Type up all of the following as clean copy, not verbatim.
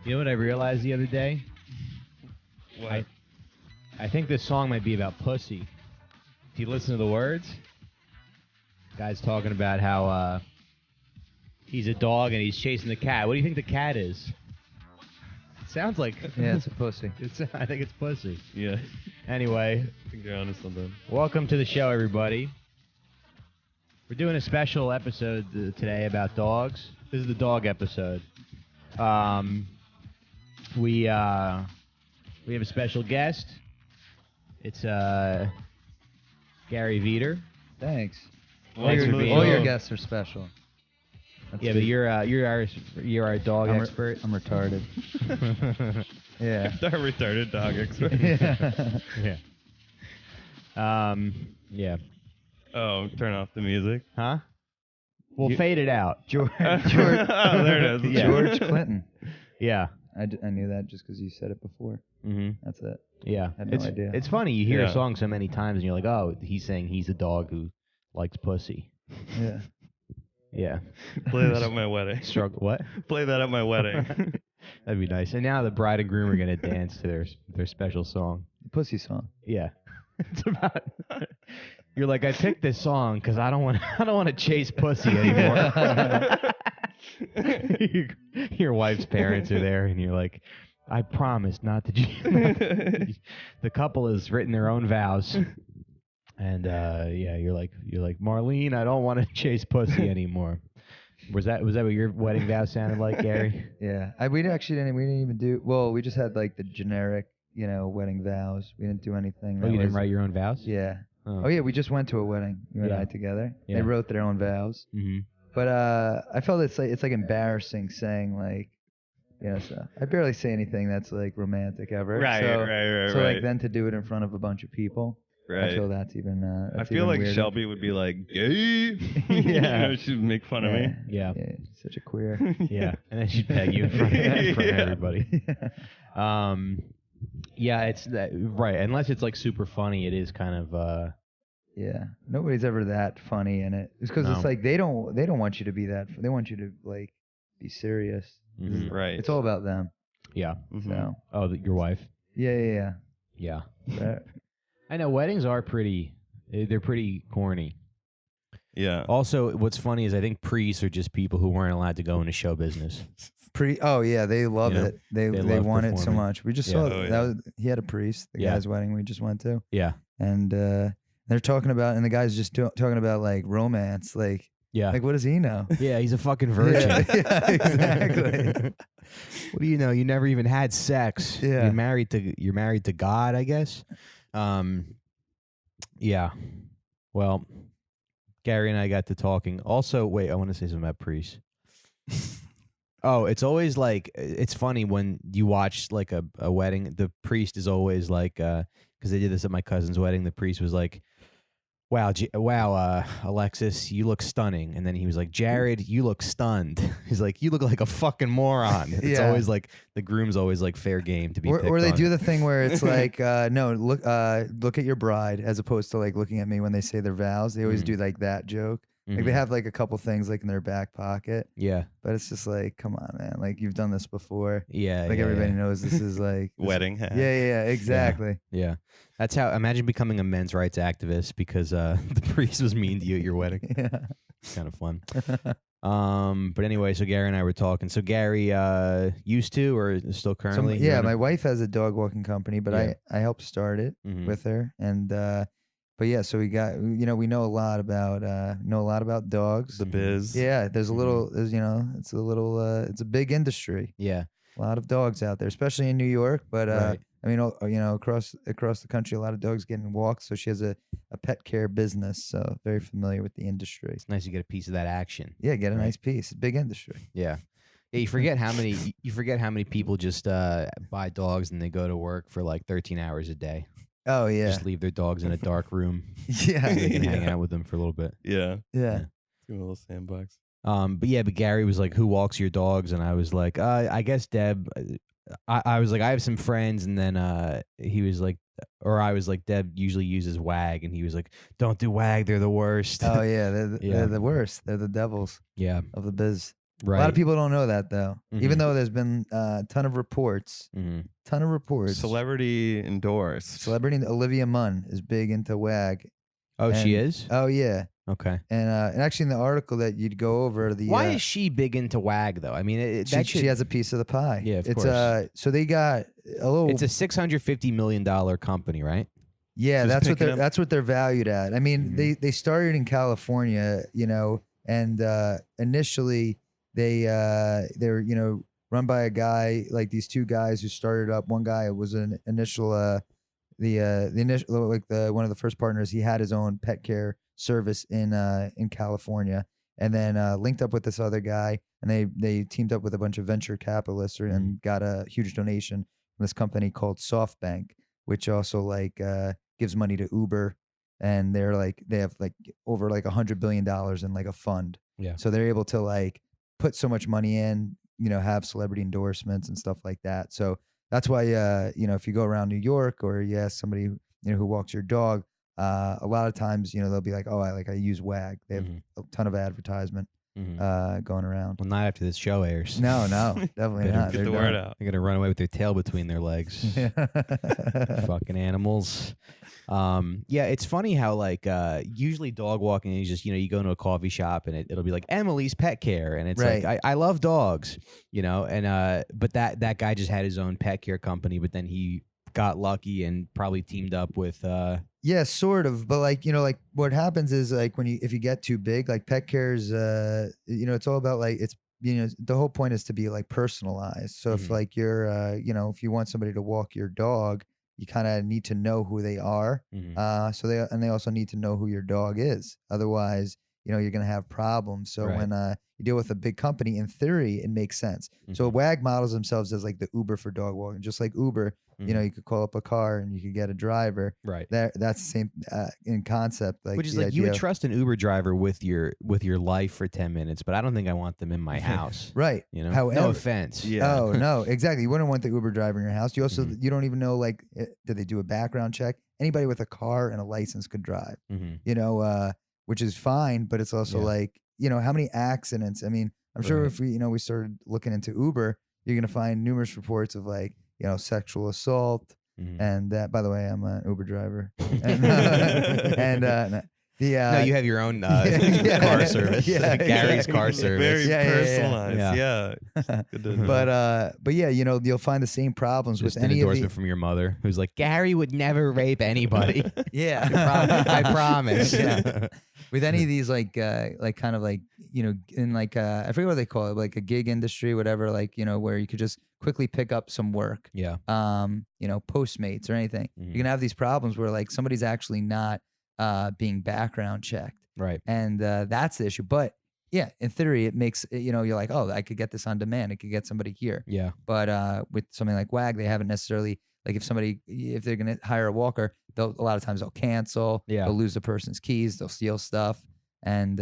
You know what I realized the other day? What? I think this song might be about pussy. If you listen to the words, guy's talking about how he's a dog and he's chasing the cat. What do you think the cat is? It sounds like Yeah, it's a pussy. I think it's pussy. Yeah. Anyway, I think they're onto something. welcome to the show, everybody. We're doing a special episode today about dogs. This is the dog episode. We have a special guest. It's Gary Vider. Thanks. All your guests are special. That's Yeah, good. but you're our dog expert. I'm retarded. Yeah. Our retarded dog expert. Yeah. Yeah. Yeah. Oh, turn off the music. Huh? We'll fade it out. George. Oh, there it is. Yeah. George Clinton. Yeah. I knew that just because you said it before. Mm-hmm. That's it. Yeah. I had no idea. It's funny. You hear Yeah. a song so many times and you're like, oh, he's saying he's a dog who likes pussy. Yeah. Yeah. Play that at my wedding. Struggle. What? Play that at my wedding. That'd be nice. And now the bride and groom are gonna dance to their special song. The pussy song. Yeah. It's about. You're like, I picked this song because I don't want to chase pussy anymore. Your wife's parents are there, and you're like, I promise not to. The couple has written their own vows, and yeah, you're like Marlene, I don't want to chase pussy anymore. Was that what your wedding vow sounded like, Gary? Yeah. We didn't even do. Well, we just had like the generic, wedding vows. We didn't do anything. Oh, you didn't write your own vows? Yeah. Oh, Oh yeah, we just went to a wedding. You and Yeah. I together. Yeah. They wrote their own vows. Mm-hmm. But I felt it's like embarrassing saying like, so I barely say anything that's like romantic ever. Right, so, right. So like then to do it in front of a bunch of people, Right. I feel that's even. I That's feel even like weirder. Shelby would be like, gay. Yeah. She'd make fun of me. Yeah. Yeah, such a queer. Yeah, and then she'd peg you in front of Yeah. everybody. Yeah, it's that right. Unless it's like super funny, it is kind of. Yeah, nobody's ever that funny in it. It's because No. it's like they don't want you to be that. They want you to like be serious. Mhm. Right. It's all about them. Yeah. Mhm. So Oh, your wife. yeah. Yeah. That- I know weddings are pretty. They're pretty corny. Yeah. Also, what's funny is I think priests are just people who weren't allowed to go into show business. Oh yeah, they love You know, it. They love want it so performing. much. We just Yeah. saw Oh, that yeah. was he had a priest, the Yeah. guy's wedding we just went to, Yeah. and they're talking about, and the guy's just talking about like romance, like Yeah. what does he know? Yeah, he's a fucking virgin. Yeah, exactly. What do you know? You never even had sex. Yeah. You're married to God, I guess. Yeah. Well, Gary and I got to talking. Also, wait, I want to say something about priests. Oh, it's always like, it's funny when you watch like a wedding, the priest is always like, because they did this at my cousin's wedding, the priest was like, wow, Alexis, you look stunning. And then he was like, Jared, you look stunned. He's like, you look like a fucking moron. It's Yeah. always like, the groom's always like fair game to be picked Or they on. do the thing where it's like, no, look at your bride, as opposed to like looking at me when they say their vows. They always Mhm. do like that joke. Like they Mhm. have like a couple things like in their back pocket, Yeah. but it's just like, come on, man. Like you've done this before. Yeah. Like yeah, everybody yeah. knows this is like Wedding hat. Yeah, exactly. Yeah. That's how, imagine becoming a men's rights activist because the priest was mean to you at your wedding. Yeah. It's kind of fun. But anyway, so Gary and I were talking. So Gary used to or is still So, currently? yeah, running? my wife has a dog walking company, but Yeah. I helped start it Mhm. with her, and but yeah, so we got we know a lot about dogs. The biz. Yeah, there's a Mhm. little, it's a big industry. Yeah. A lot of dogs out there, especially in New York. But Right. I mean, across the country, a lot of dogs getting walked. So she has a pet care business. So very familiar with the industry. It's nice to get a piece of that action. Yeah, get a Right. nice piece. Big industry. Yeah. Yeah, you forget how many people just buy dogs and they go to work for like 13 hours a day. Oh yeah, Just leave their dogs in a dark room. yeah, So they can hang Yeah. out with them for a little bit. Yeah. yeah. Give him a little sandbox. But Gary was like, who walks your dogs? And I was like, I guess Deb. I was like, I have some friends. And then he was like, or I was like, Deb usually uses WAG. And he was like, don't do WAG. They're the worst. Oh yeah, Yeah. they're the worst. They're the devils Yeah. of the biz. Right. A lot of people don't know that though. Even Mhm. though there's been a ton of reports, Celebrity endorsed. Celebrity Olivia Munn is big into WAG. Oh, she And- is? Oh yeah. Okay. And actually in the article that you'd go over the Why is she big into WAG though? I mean, she has a piece of the pie. Yeah, of it's course. so they got a little. It's a $650 million company, right? Yeah, Just that's what they're valued at. I mean, Mhm. they started in California, and initially they're run by a guy, like these two guys who started up. One guy was an initial the initial, like the one of the first partners. He had his own pet care service in California, and then linked up with this other guy, and they teamed up with a bunch of venture capitalists and got a huge donation from this company called SoftBank, which also like gives money to Uber, and they have like over like $100 billion in like a fund. Yeah. So they're able to like put so much money in, have celebrity endorsements and stuff like that. So that's why if you go around New York or you ask somebody who walks your dog, a lot of times they'll be like, oh, I use WAG. They have a ton of advertisement going around. Well, not after this show airs. No, definitely Better not. Get They're the word done. out. They're gonna run away with their tail between their legs. Fucking animals. Yeah, it's funny how like usually dog walking is just you go into a coffee shop and it'll be like Emily's Pet Care, and it's Right. like I love dogs, and but that guy just had his own pet care company, but then he got lucky and probably teamed up with Yeah, sort of. But like what happens is like if you get too big, like pet care's it's all about like the whole point is to be like personalized. So if Mhm. like you're if you want somebody to walk your dog, you kind of need to know who they are. Mhm. So they also need to know who your dog is. Otherwise, you're gonna have problems. So Right. when you deal with a big company, in theory, it makes sense. So Mhm. WAG models themselves as like the Uber for dog walking, just like Uber. Mhm. You could call up a car and you could get a driver. Right. That's the same in concept. Like Which is the like you would idea- trust an Uber driver with your life for 10 minutes, but I don't think I want them in my house. right? No However, offense. Yeah. Oh no, exactly. You wouldn't want the Uber driver in your house. You also Mhm. you don't even know like did they do a background check? Anybody with a car and a license could drive. Mhm. Which is fine, but it's also Yeah. like how many accidents? I mean, I'm sure Right. if we started looking into Uber, you're gonna find numerous reports of like sexual assault. Mhm. And that, by the way, I'm an Uber driver. And No, you have your own yeah. car service. Yeah, Gary's exactly. car It's service. very Yeah, yeah, yeah. personalized. Yeah. Good to know. but yeah, you'll find the same problems Just with an any of endorsement the from your mother, who's like, Gary would never rape anybody. yeah. I promise. Yeah. With any of these like kind of like in like I forget what they call it, like a gig industry, whatever, like where you could just quickly pick up some work, Yeah. Postmates or anything. Mhm. You can have these problems where like somebody's actually not being background checked, Right. and that's the issue. But yeah, in theory, it makes you're like, oh, I could get this on demand. I could get somebody here. Yeah. But with something like WAG, they haven't necessarily like if they're gonna hire a walker, a lot of times they'll cancel. Yeah. They'll lose the person's keys. They'll steal stuff, and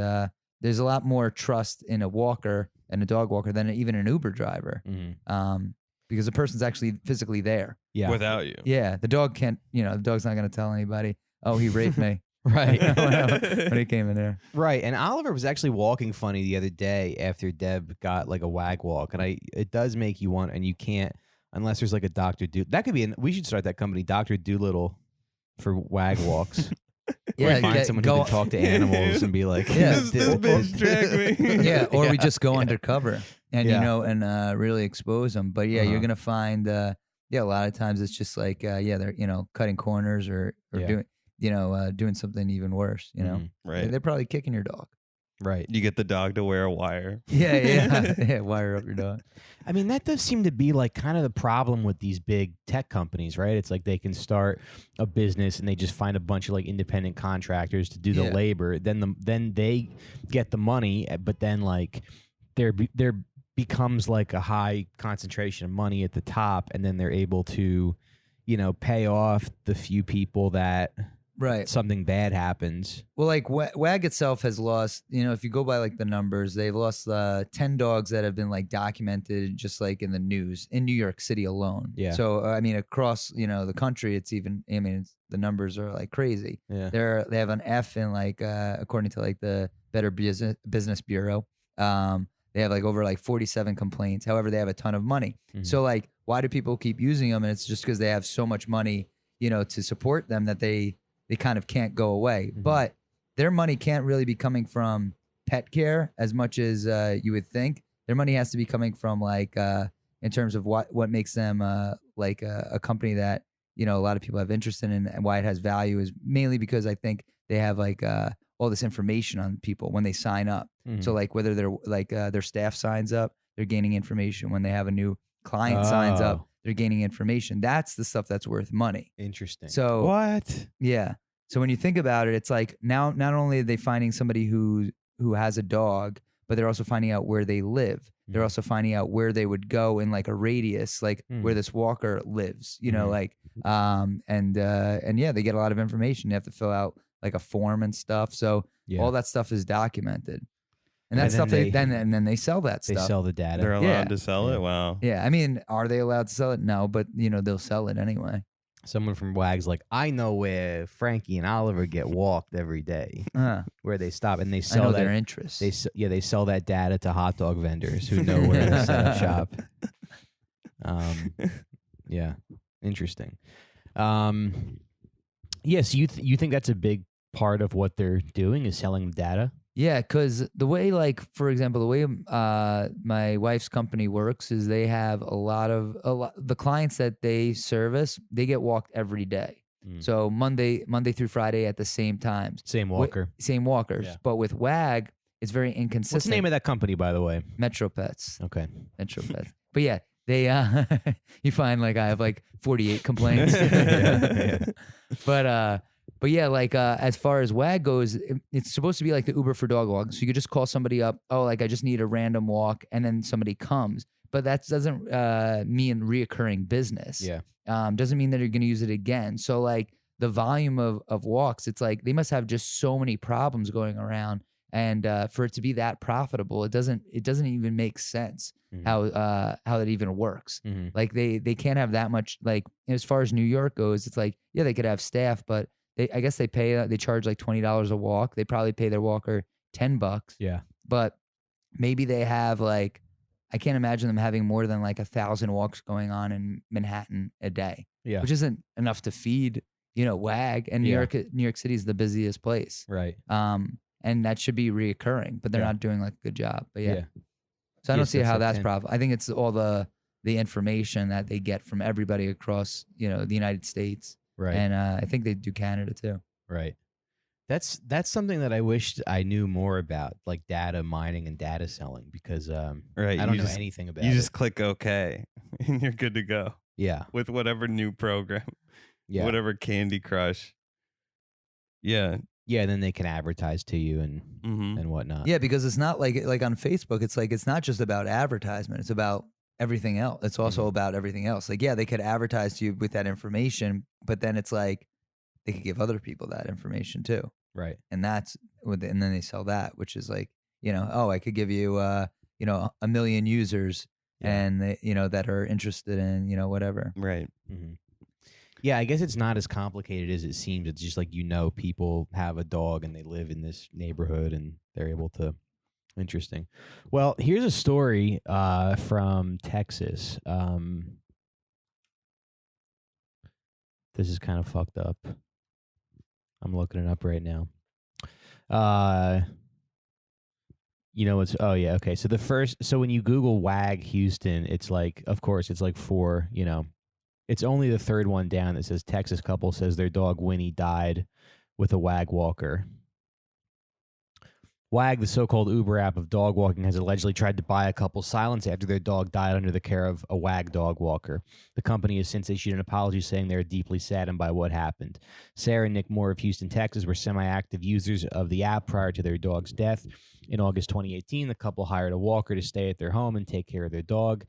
there's a lot more trust in a walker and a dog walker than even an Uber driver, Mhm. because the person's actually physically there. Yeah. Without you. Yeah, the dog can't. The dog's not gonna tell anybody. Oh, he raped me. Right. when he came in there. Right. And Oliver was actually walking funny the other day after Deb got like a WAG walk. And it does make you want, and you can't, unless there's like a Dr. That could be, we should start that company, Dr. Doolittle for WAG walks. Yeah, Find someone who can talk to animals and be like, Yeah, this bitch dragged me. Yeah, or we just go Yeah. undercover and Yeah. and really expose them. But yeah, you're Uh-huh. gonna find a lot of times it's just like they're cutting corners or Yeah. doing doing something even worse. Mhm. Right. They're probably kicking your dog. Right. You get the dog to wear a wire. Yeah, wire up your dog. I mean, that does seem to be like kind of the problem with these big tech companies, right? It's like they can start a business and they just find a bunch of like independent contractors to do the Yeah. labor. Then they get the money, but then like there becomes like a high concentration of money at the top, and then they're able to, pay off the few people that Right. something bad happens. Well, like WAG itself has lost, if you go by like the numbers, they've lost 10 dogs that have been like documented just like in the news in New York City alone. Yeah. So, I mean, across, the country, the numbers are like crazy. Yeah. They have an F in like, according to like the Better Business Bureau. They have like over like 47 complaints. However, they have a ton of money. Mhm. So like, why do people keep using them? And it's just because they have so much money, to support them that they kind of can't go away. Mhm. But their money can't really be coming from pet care as much as you would think. Their money has to be coming from like in terms of what makes them like a company that a lot of people have interest in, and why it has value is mainly because I think they have like all this information on people when they sign up. So Mhm. like whether they're like their staff signs up, they're gaining information. When they have a new client signs up, Oh. they're gaining information. That's the stuff that's worth money. Interesting. So What? yeah. So when you think about it, it's like now not only are they finding somebody who has a dog, but they're also finding out where they live. They're Mhm. also finding out where they would go in like a radius, like where Mm. this walker lives. Mhm. Like and yeah, they get a lot of information. They have to fill out like a form and stuff. So Yeah. all that stuff is documented, and And that then stuff they- then they sell that They stuff. sell the data. They're allowed Yeah. to sell Yeah. it? Wow. Yeah, I mean, are they allowed to sell it? No, but they'll sell it anyway. Someone from WAG's like, I know where Frankie and Oliver get walked every day, where they stop, and they I sell know that. their interests. They sell that data to hot dog vendors who know where to set up shop. Yeah, interesting. Yes, you think that's a big part of what they're doing is selling the data? Yeah, because the way, like, for example, the way my wife's company works is they have a lot the clients that they service, they get walked every day. Mm. So Monday through Friday at the same times. Same walker. Same walkers. Yeah. But with WAG, it's very inconsistent. What's the name of that company, by the way? Metro Pets. Okay. Metro Pets. But yeah, they you find like I have like 48 complaints. Yeah. But yeah, like as far as WAG goes, it's supposed to be like the Uber for dog walking. So you could just call somebody up. Oh, like I just need a random walk, and then somebody comes. But that doesn't mean reoccurring business. Yeah. Doesn't mean that you're going to use it again. So like the volume of walks, it's like they must have just so many problems going around, and for it to be that profitable, it doesn't even make sense Mhm. how that even works. Mhm. Like they can't have that much. Like as far as New York goes, it's like yeah, they could have staff, but I guess they charge like $20 a walk. They probably pay their walker $10, Yeah. but maybe they have like I can't imagine them having more than like 1,000 walks going on in Manhattan a day, Yeah. which isn't enough to feed WAG. And New York City is the busiest place, Right. and that should be reoccurring, but they're Yeah. not doing like a good job. But yeah, Yeah. so I don't Yes, see that's how like that's 10. profitable. I think it's all the information that they get from everybody across the United States. Right. And I think they do Canada too. Right. That's something that I wished I knew more about, like data mining and data selling, because Right. I don't you know just, anything about You it. just click OK and you're good to go Yeah. with whatever new program, Yeah. whatever Candy Crush. Yeah. Yeah. Then they can advertise to you and Mm-hmm. and whatnot. Yeah, because it's not like on Facebook. It's like it's not just about advertisement. It's about everything else. It's also about everything else. Like yeah, they could advertise to you with that information, but then it's like they could give other people that information too. Right. And and then they sell that, which is like oh, I could give you a million users Yeah. and they, that are interested in whatever. Right. Mm-hmm. Yeah, I guess it's not as complicated as it seems. It's just like people have a dog and they live in this neighborhood and they're able to. Interesting. Well, here's a story from Texas. This is kind of fucked up. I'm looking it up right now. Oh yeah, okay. So when you Google WAG Houston, it's like, of course, it's like it's only the third one down that says Texas couple says their dog Winnie died with a WAG walker. WAG, the so-called Uber app of dog walking, has allegedly tried to buy a couple's silence after their dog died under the care of a WAG dog walker. The company has since issued an apology saying they are deeply saddened by what happened. Sarah and Nick Moore of Houston, Texas were semi-active users of the app prior to their dog's death. In August 2018, the couple hired a walker to stay at their home and take care of their dog.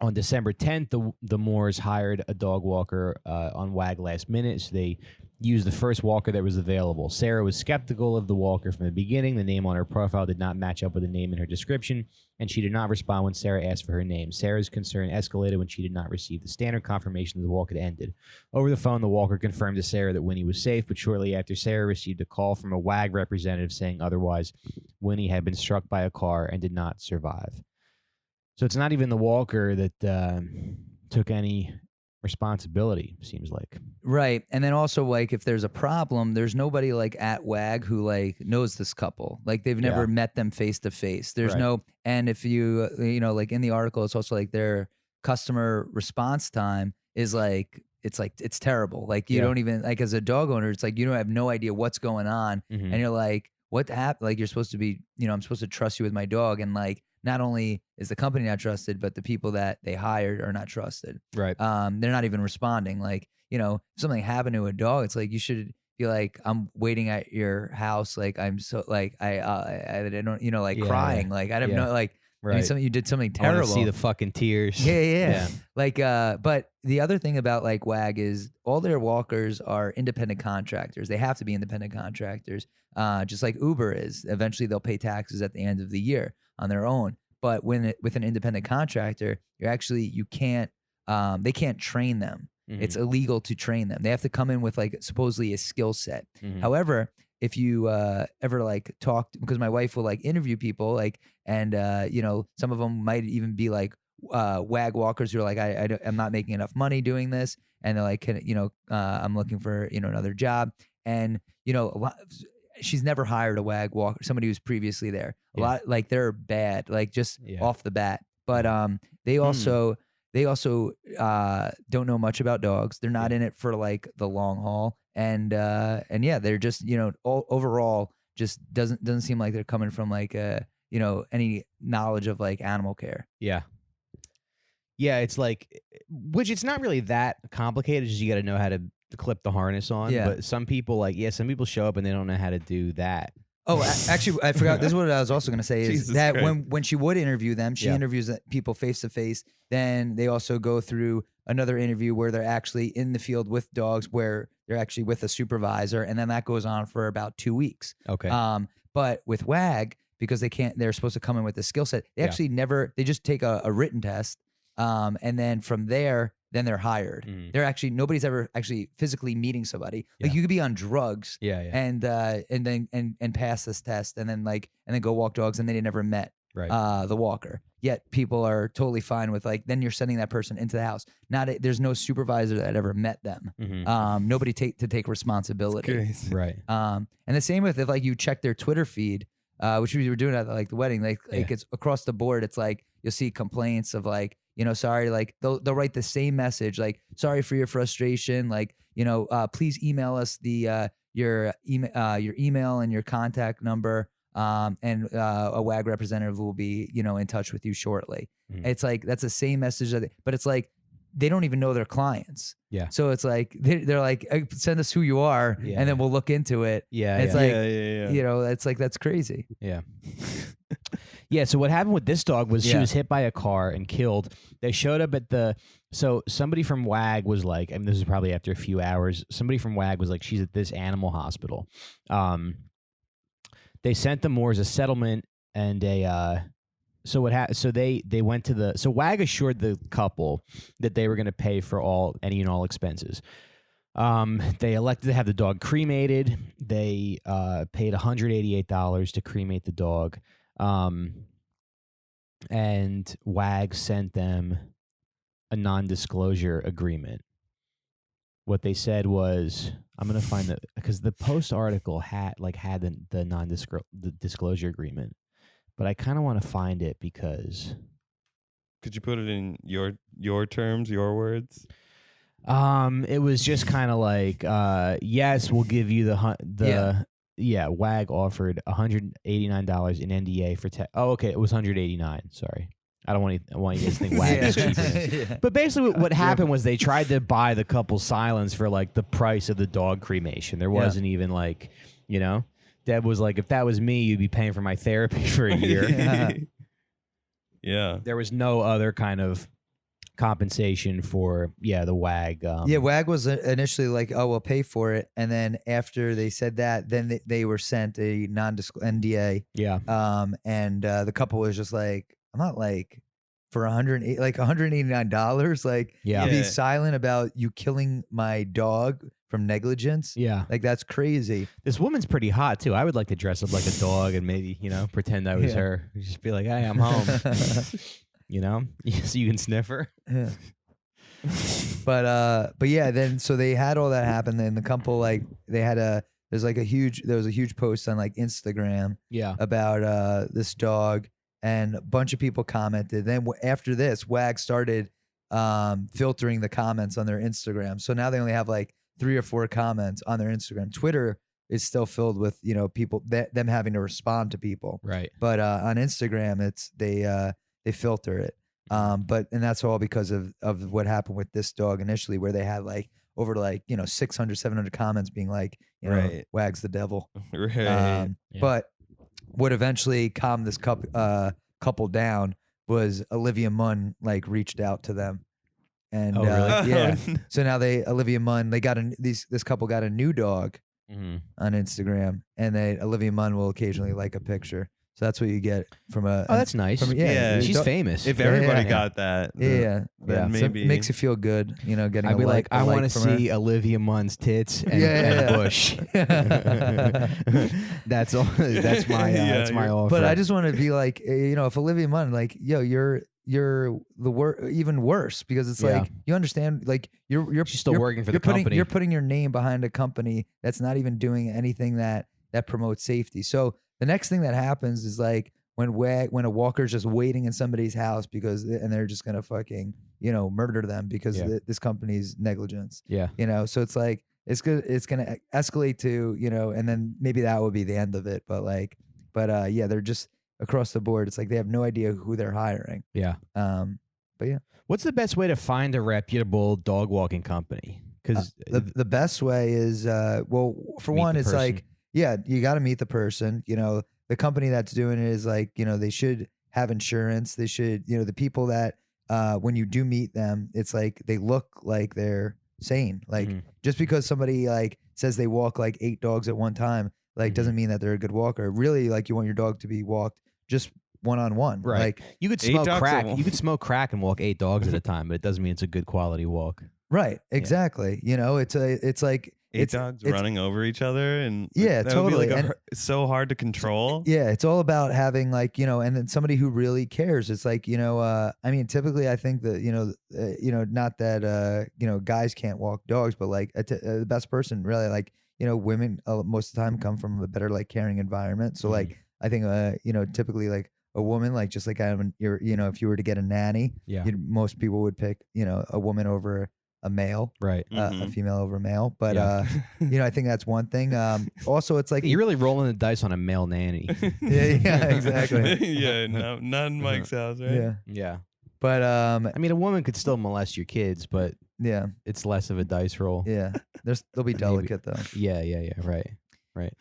On December 10th, the Moores hired a dog walker on WAG last minute, so they used the first walker that was available. Sarah was skeptical of the walker from the beginning. The name on her profile did not match up with the name in her description, and she did not respond when Sarah asked for her name. Sarah's concern escalated when she did not receive the standard confirmation that the walk had ended. Over the phone, the walker confirmed to Sarah that Winnie was safe, but shortly after, Sarah received a call from a WAG representative saying otherwise. Winnie had been struck by a car and did not survive. So it's not even the walker that took any responsibility, seems like. Right. And then also, like, if there's a problem, there's nobody like at WAG who like knows this couple. Like, they've never Yeah. met them face to face. There's Right. no, and if you, like in the article, it's also like their customer response time is like, it's terrible. Like, you Yeah. don't even, like, as a dog owner, it's like, you don't have no idea what's going on. Mhm. And you're like, what happened? Like, you're supposed to be, I'm supposed to trust you with my dog. And like, not only is the company not trusted, but the people that they hired are not trusted. Right. They're not even responding. Like, if something happened to a dog, it's like you should be like, I'm waiting at your house. Like, I'm so like I don't, like Yeah, crying. yeah. Like, I don't Yeah. know. Like, I mean, Right. something you did something I wanna terrible. see the fucking tears. Yeah. Like, but the other thing about like WAG is all their walkers are independent contractors. They have to be independent contractors, just like Uber is. Eventually, they'll pay taxes at the end of the year on their own. But with an independent contractor, you can't. They can't train them. Mhm. It's illegal to train them. They have to come in with like supposedly a skill set. Mhm. However, if you ever like talk, because my wife will like interview people, like, and some of them might even be like WAG walkers who are like, I'm not making enough money doing this, and they're like, I'm looking for another job, and a lot. She's never hired a WAG walker, somebody who's previously there. A Yeah. lot, like, they're bad, like, just Yeah. off the bat. But they also don't know much about dogs. They're not in it for like the long haul, and yeah, they're just overall just doesn't seem like they're coming from like any knowledge of like animal care. Yeah. Yeah, it's like, which it's not really that complicated. Just you got to know how to clip the harness on. Yeah. But some people some people show up and they don't know how to do that. Oh, actually, I forgot. This is what I was also going to say is Jesus that Christ. when she would interview them, she Yeah. interviews people face to face. Then they also go through another interview where they're actually in the field with dogs, where they're actually with a supervisor, and then that goes on for about 2 weeks. Okay. But with WAG, because they're supposed to come in with a skill set. They Yeah. actually they just take a written test, and then from there, then they're hired. Mhm. They're actually nobody's ever actually physically meeting somebody. Like, Yeah. you could be on drugs Yeah. Yeah. and pass this test and then go walk dogs, and they never met Right. the walker. Yet people are totally fine with like, then you're sending that person into the house. There's no supervisor that ever met them. Mhm. Nobody to take responsibility. Crazy. Right. And the same with if like you check their Twitter feed, which we were doing at like the wedding, like it's across the board. It's like you'll see complaints of like, sorry, like they'll write the same message, like, sorry for your frustration, like, please email us your email and your contact number, and a WAG representative will be in touch with you shortly. Mhm. It's like that's the same message, but it's like they don't even know their clients. Yeah. So it's like they're like, send us who you are, Yeah. and then we'll look into it. Yeah. It's yeah. like, yeah. it's like, that's crazy. Yeah. Yeah, so what happened with this dog was she Yeah. was hit by a car and killed. They showed up at so somebody from WAG was like, I mean, this is probably after a few hours, somebody from WAG was like, she's at this animal hospital. They sent them more as a settlement, and so they went to so WAG assured the couple that they were going to pay for any and all expenses. They elected to have the dog cremated. They paid $188 to cremate the dog. And WAG sent them a non-disclosure agreement. What they said was, I'm going to find because the Post article had the non-disclosure agreement, but I kind of want to find it because Could you put it in your terms, your words? it was just kind of like, yes, we'll give you WAG offered $189 in NDA for oh, okay, it was $189. Sorry, I want you guys to think WAG is cheaper. Yeah. But basically, what happened was they tried to buy the couple's silence for like the price of the dog cremation. There wasn't even like, Deb was like, if that was me, you'd be paying for my therapy for a year. Yeah. Yeah. There was no other kind of compensation for the WAG. WAG was initially like, oh, we'll pay for it, and then after they said that, then they were sent a NDA. Yeah. And the couple was just like, I'm not like for $189, like Yeah. to be Yeah. silent about you killing my dog from negligence. Yeah. Like that's crazy. This woman's pretty hot too. I would like to dress up like a dog and maybe, pretend I was Yeah. her. Just be like, hey, I'm home. So you can sniff her. Yeah. But yeah, then so they had all that happen. Then the couple there was a huge post on like Instagram Yeah. about this dog, and a bunch of people commented. Then after this, WAG started filtering the comments on their Instagram. So now they only have like 3 or 4 comments on their Instagram. Twitter is still filled with people them having to respond to people. Right. But on Instagram, they filter it. And that's all because of what happened with this dog initially, where they had like over 600, 700 comments being like, Right. WAG's the devil. Right. Yeah. But what eventually calmed this couple down was Olivia Munn like reached out to them. And Oh, really? yeah. So now Olivia Munn, they got this couple got a new dog Mhm. on Instagram, and Olivia Munn will occasionally like a picture. So that's what you get from a. Oh, that's nice. Yeah. She's famous. If Yeah, everybody yeah. got that, Yeah, then So maybe it makes you feel good, getting. I'd be like, I want want to see Olivia Munn's tits and, and Bush. That's all. That's my. That's my offer. But I just want to be like, if Olivia Munn, like, yo, you're even worse, because it's Yeah. like you understand, like you're She's still working for the you're putting, company. You're putting your name behind a company that's not even doing anything that promotes safety. So the next thing that happens is like when a walker's just waiting in somebody's house and they're just gonna fucking murder them because Yeah. this company's negligence. Yeah. So it's like it's gonna escalate to and then maybe that would be the end of it. But yeah, they're just across the board. It's like they have no idea who they're hiring. Yeah. But yeah, What's the best way to find a reputable dog walking company? Because the best way is well, for Meet one, the it's person. like, yeah, you got to meet the person. The company that's doing it is like, they should have insurance. They should, the people that when you do meet them, it's like they look like they're sane. Like Mhm. just because somebody like says they walk like 8 dogs at one time, like Mhm. doesn't mean that they're a good walker. Really, like you want your dog to be walked just one-on-one. Right. Like you could 8 smoke dogs crack. at You could smoke crack and walk 8 dogs at a time, but it doesn't mean it's a good quality walk. right, exactly. It's like 8 dogs running over each other, and Yeah, that would be totally. like And- it's so hard to control. Yeah, it's all about having like, and then somebody who really cares. It's like, I mean, typically I think that, not that, guys can't walk dogs, but like the best person really, like, women most of the time come from a better like caring environment. So like, I think, typically like a woman, like just like having if you were to get a nanny, Yeah. most people would pick, a woman over a male, Right. a Mhm. female over a male. But, Yeah. I think that's one thing. Also it's like, You're really rolling the dice on a male nanny. yeah, exactly. Yeah, no, not in Mike's house, right? Yeah. Yeah. But I mean, a woman could still molest your kids, but yeah, it's less of a dice roll. yeah. They'll be delicate though. Yeah. Right.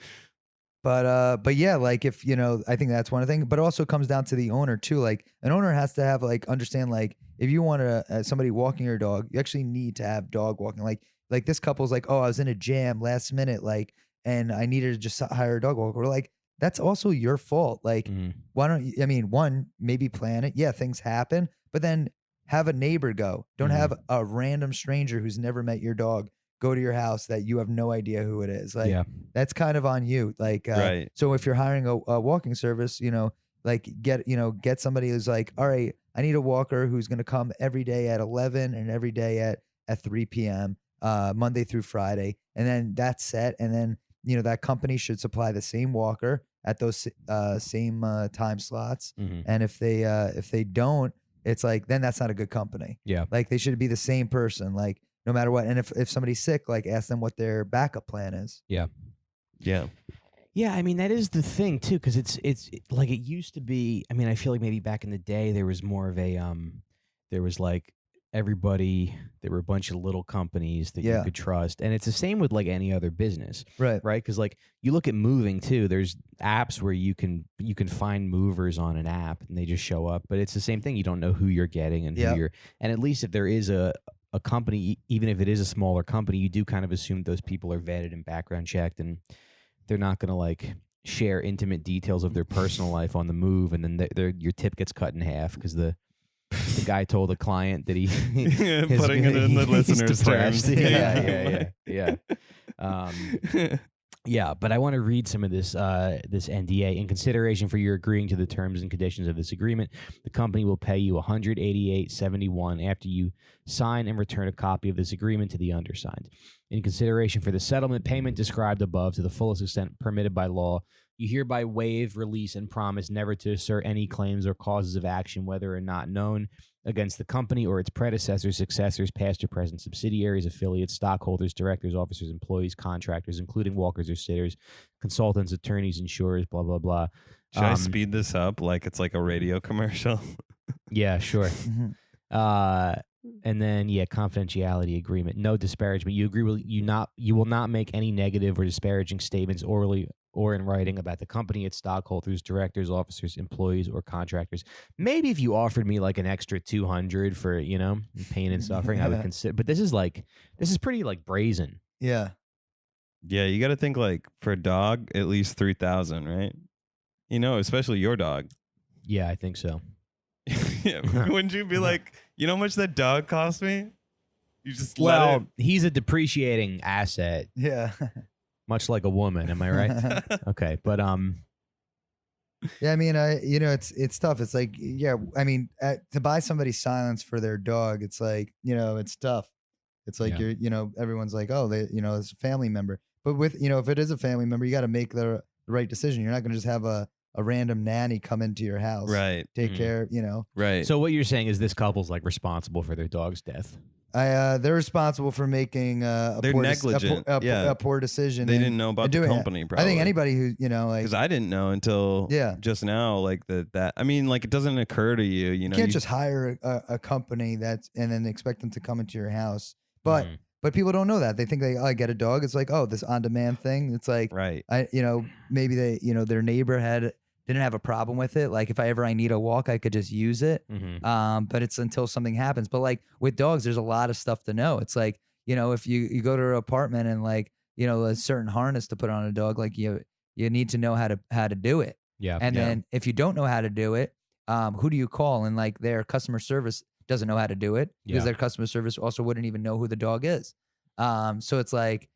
But yeah, like if I think that's one thing. But it also comes down to the owner too. Like an owner has to have like understand like if you want somebody walking your dog, you actually need to have dog walking. Like this couple's like, oh, I was in a jam last minute, like, and I needed to just hire a dog walker. We're like, that's also your fault. Like, Mhm. why don't you? I mean, one, maybe plan it. Yeah, things happen, but then have a neighbor go. Don't have a random stranger who's never met your dog go to your house that you have no idea who it is. Like, Yeah. that's kind of on you. Like, Right. so if you're hiring a walking service, like get somebody who's like, all right, I need a walker who's going to come every day at 11 and every day at 3 p.m. Monday through Friday, and then that's set. And then that company should supply the same walker at those same time slots. Mhm. And if they don't, it's like then that's not a good company. Yeah. Like they should be the same person. Like no matter what. And if somebody's sick, like ask them what their backup plan is. Yeah. Yeah, I mean that is the thing too, because it's like it used to be. I mean, I feel like maybe back in the day there was more of a there was like everybody. There were a bunch of little companies that Yeah. you could trust, and it's the same with like any other business, Right. right? Because like you look at moving too. There's apps where you can find movers on an app, and they just show up. But it's the same thing. You don't know who you're getting and Yeah. who you're. And at least if there is a company, even if it is a smaller company, you do kind of assume those people are vetted and background checked, and they're not going to like share intimate details of their personal life on the move, and then your tip gets cut in half because the the guy told a client that he Putting it in the he's listener's depressed. terms. Yeah. Yeah, but I want to read some of this this NDA. In consideration for your agreeing to the terms and conditions of this agreement, the company will pay you $188.71 after you sign and return a copy of this agreement to the undersigned. In consideration for the settlement payment described above to the fullest extent permitted by law, you hereby waive, release, and promise never to assert any claims or causes of action, whether or not known, against the company or its predecessors, successors, past or present subsidiaries, affiliates, stockholders, directors, officers, employees, contractors, including walkers or sitters, consultants, attorneys, insurers, blah, blah, blah. Should I speed this up like it's like a radio commercial? Yeah, sure. And then, confidentiality agreement. No disparagement. You agree with you will not make any negative or disparaging statements orally or in writing about the company, its stockholders, directors, officers, employees, or contractors. Maybe if you offered me like an extra $200 for, pain and suffering, I would consider. But this is pretty like brazen. Yeah. Yeah, you got to think like for a dog, at least 3,000, right? Especially your dog. Yeah, I think so. Yeah, wouldn't you be like, you know how much that dog cost me? You just let it. He's a depreciating asset, Yeah. much like a woman. Am I right? Okay, but Yeah, I mean, it's tough. It's like, I mean, to buy somebody silence for their dog, it's like, it's tough. It's like everyone's like, oh, it's a family member. But with, if it is a family member, you got to make the right decision. You're not going to just have a random nanny come into your house, right? Take care, right. So what you're saying is this couple's like responsible for their dog's death. They're responsible for making they're negligent. a poor decision. They didn't know about the company. Probably. I think anybody who because I didn't know until just now, like that. I mean, like it doesn't occur to you. You can't just hire a company and then expect them to come into your house. But people don't know that. They think I get a dog. It's like, oh, this on demand thing. It's like right. Maybe they their neighbor didn't have a problem with it. Like if I need a walk, I could just use it. But it's until something happens. But like with dogs, there's a lot of stuff to know. It's like, if you go to an apartment and like, a certain harness to put on a dog, like you need to know how to do it. Yeah. And then if you don't know how to do it, who do you call? And like their customer service doesn't know how to do it because their customer service also wouldn't even know who the dog is. So it's like,